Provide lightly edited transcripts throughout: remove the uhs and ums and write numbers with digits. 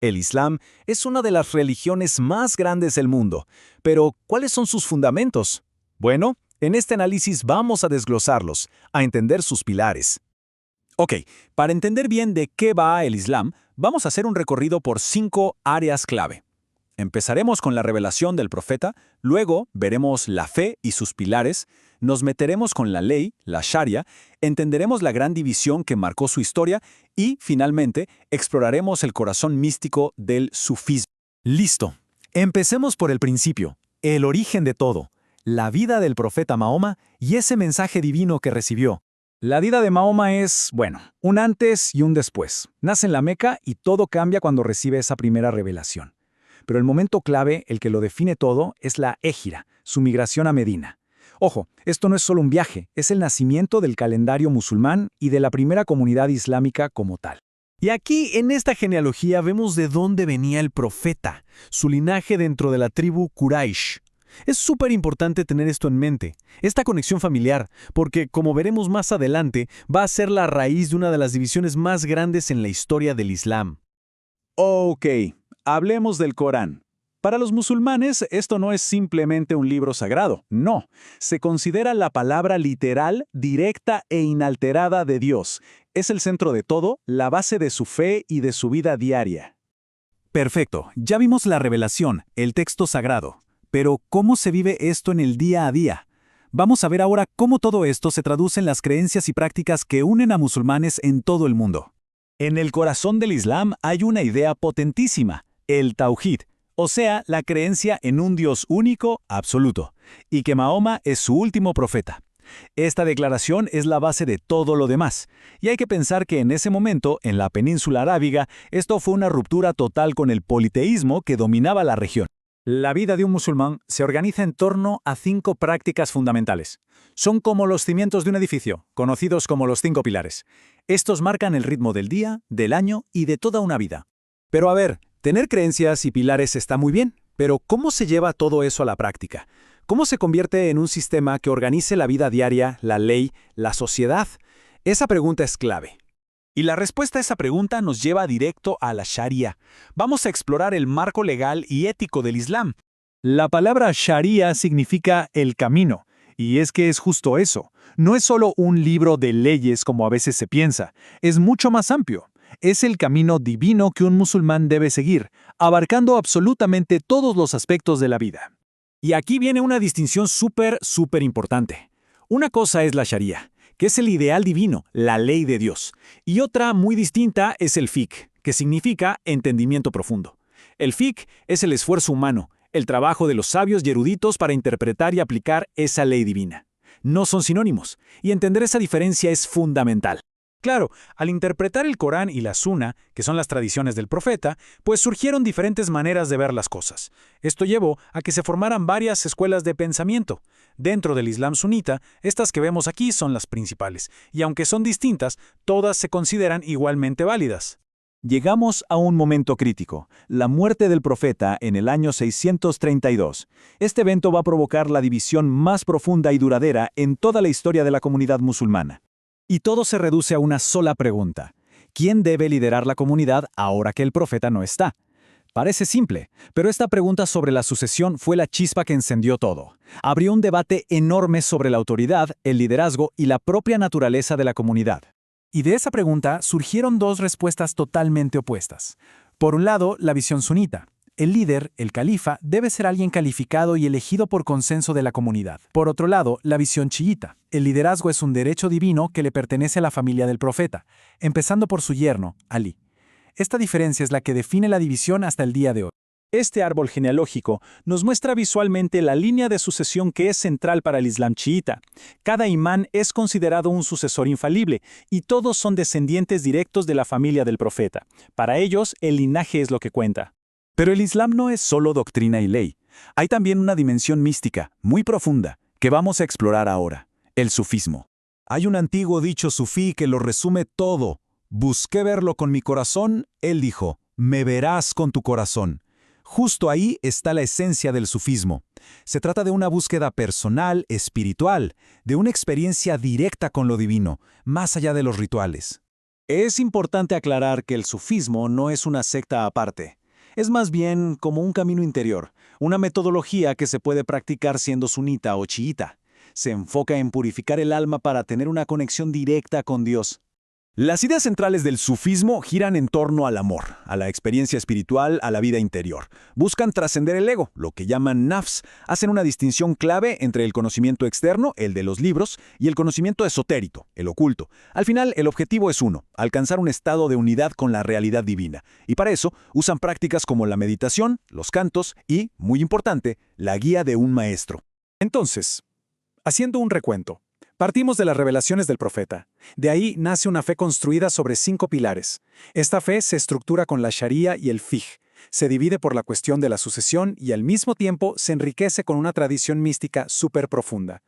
El Islam es una de las religiones más grandes del mundo, pero ¿cuáles son sus fundamentos? Bueno, en este análisis vamos a desglosarlos, a entender sus pilares. Ok, para entender bien de qué va el Islam, vamos a hacer un recorrido por 5 áreas clave. Empezaremos con la revelación del profeta, luego veremos la fe y sus pilares, nos meteremos con la ley, la Sharia, entenderemos la gran división que marcó su historia y, finalmente, exploraremos el corazón místico del sufismo. Listo. Empecemos por el principio, el origen de todo, la vida del profeta Mahoma y ese mensaje divino que recibió. La vida de Mahoma es, bueno, un antes y un después. Nace en la Meca y todo cambia cuando recibe esa primera revelación. Pero el momento clave, el que lo define todo, es la Égira, su migración a Medina. Ojo, esto no es solo un viaje, es el nacimiento del calendario musulmán y de la primera comunidad islámica como tal. Y aquí, en esta genealogía, vemos de dónde venía el profeta, su linaje dentro de la tribu Quraysh. Es súper importante tener esto en mente, esta conexión familiar, porque, como veremos más adelante, va a ser la raíz de una de las divisiones más grandes en la historia del Islam. Ok, hablemos del Corán. Para los musulmanes, esto no es simplemente un libro sagrado, no. Se considera la palabra literal, directa e inalterada de Dios. Es el centro de todo, la base de su fe y de su vida diaria. Perfecto, ya vimos la revelación, el texto sagrado. Pero, ¿cómo se vive esto en el día a día? Vamos a ver ahora cómo todo esto se traduce en las creencias y prácticas que unen a musulmanes en todo el mundo. En el corazón del Islam hay una idea potentísima, el Tawhid, o sea, la creencia en un Dios único, absoluto, y que Mahoma es su último profeta. Esta declaración es la base de todo lo demás, y hay que pensar que en ese momento, en la península arábiga, esto fue una ruptura total con el politeísmo que dominaba la región. La vida de un musulmán se organiza en torno a 5 prácticas fundamentales. Son como los cimientos de un edificio, conocidos como los 5 pilares. Estos marcan el ritmo del día, del año y de toda una vida. Pero a ver, tener creencias y pilares está muy bien, pero ¿cómo se lleva todo eso a la práctica? ¿Cómo se convierte en un sistema que organice la vida diaria, la ley, la sociedad? Esa pregunta es clave. Y la respuesta a esa pregunta nos lleva directo a la Sharia. Vamos a explorar el marco legal y ético del Islam. La palabra Sharia significa el camino, y es que es justo eso. No es solo un libro de leyes como a veces se piensa, es mucho más amplio. Es el camino divino que un musulmán debe seguir, abarcando absolutamente todos los aspectos de la vida. Y aquí viene una distinción súper importante. Una cosa es la Sharia, que es el ideal divino, la ley de Dios. Y otra muy distinta es el fiqh, que significa entendimiento profundo. El fiqh es el esfuerzo humano, el trabajo de los sabios y eruditos para interpretar y aplicar esa ley divina. No son sinónimos, y entender esa diferencia es fundamental. Claro, al interpretar el Corán y la Sunna, que son las tradiciones del profeta, pues surgieron diferentes maneras de ver las cosas. Esto llevó a que se formaran varias escuelas de pensamiento. Dentro del Islam sunita, estas que vemos aquí son las principales, y aunque son distintas, todas se consideran igualmente válidas. Llegamos a un momento crítico, la muerte del profeta en el año 632. Este evento va a provocar la división más profunda y duradera en toda la historia de la comunidad musulmana. Y todo se reduce a una sola pregunta. ¿Quién debe liderar la comunidad ahora que el profeta no está? Parece simple, pero esta pregunta sobre la sucesión fue la chispa que encendió todo. Abrió un debate enorme sobre la autoridad, el liderazgo y la propia naturaleza de la comunidad. Y de esa pregunta surgieron 2 respuestas totalmente opuestas. Por un lado, la visión sunita. El líder, el califa, debe ser alguien calificado y elegido por consenso de la comunidad. Por otro lado, la visión chiita. El liderazgo es un derecho divino que le pertenece a la familia del profeta, empezando por su yerno, Ali. Esta diferencia es la que define la división hasta el día de hoy. Este árbol genealógico nos muestra visualmente la línea de sucesión que es central para el Islam chiita. Cada imán es considerado un sucesor infalible y todos son descendientes directos de la familia del profeta. Para ellos, el linaje es lo que cuenta. Pero el Islam no es solo doctrina y ley. Hay también una dimensión mística, muy profunda, que vamos a explorar ahora, el sufismo. Hay un antiguo dicho sufí que lo resume todo. Busqué verlo con mi corazón, él dijo, me verás con tu corazón. Justo ahí está la esencia del sufismo. Se trata de una búsqueda personal, espiritual, de una experiencia directa con lo divino, más allá de los rituales. Es importante aclarar que el sufismo no es una secta aparte. Es más bien como un camino interior, una metodología que se puede practicar siendo sunita o chiita. Se enfoca en purificar el alma para tener una conexión directa con Dios. Las ideas centrales del sufismo giran en torno al amor, a la experiencia espiritual, a la vida interior. Buscan trascender el ego, lo que llaman nafs. Hacen una distinción clave entre el conocimiento externo, el de los libros, y el conocimiento esotérico, el oculto. Al final, el objetivo es uno, alcanzar un estado de unidad con la realidad divina. Y para eso, usan prácticas como la meditación, los cantos y, muy importante, la guía de un maestro. Entonces, haciendo un recuento, partimos de las revelaciones del profeta. De ahí nace una fe construida sobre 5 pilares. Esta fe se estructura con la Sharia y el Fiqh. Se divide por la cuestión de la sucesión y al mismo tiempo se enriquece con una tradición mística súper profunda.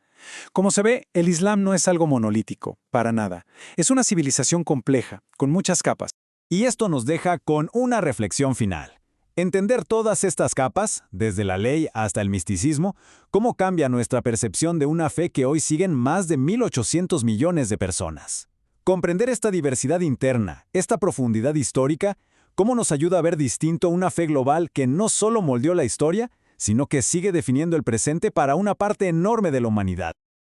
Como se ve, el Islam no es algo monolítico, para nada. Es una civilización compleja, con muchas capas. Y esto nos deja con una reflexión final. Entender todas estas capas, desde la ley hasta el misticismo, cómo cambia nuestra percepción de una fe que hoy siguen más de 1.800 millones de personas. Comprender esta diversidad interna, esta profundidad histórica, cómo nos ayuda a ver distinto una fe global que no solo moldeó la historia, sino que sigue definiendo el presente para una parte enorme de la humanidad.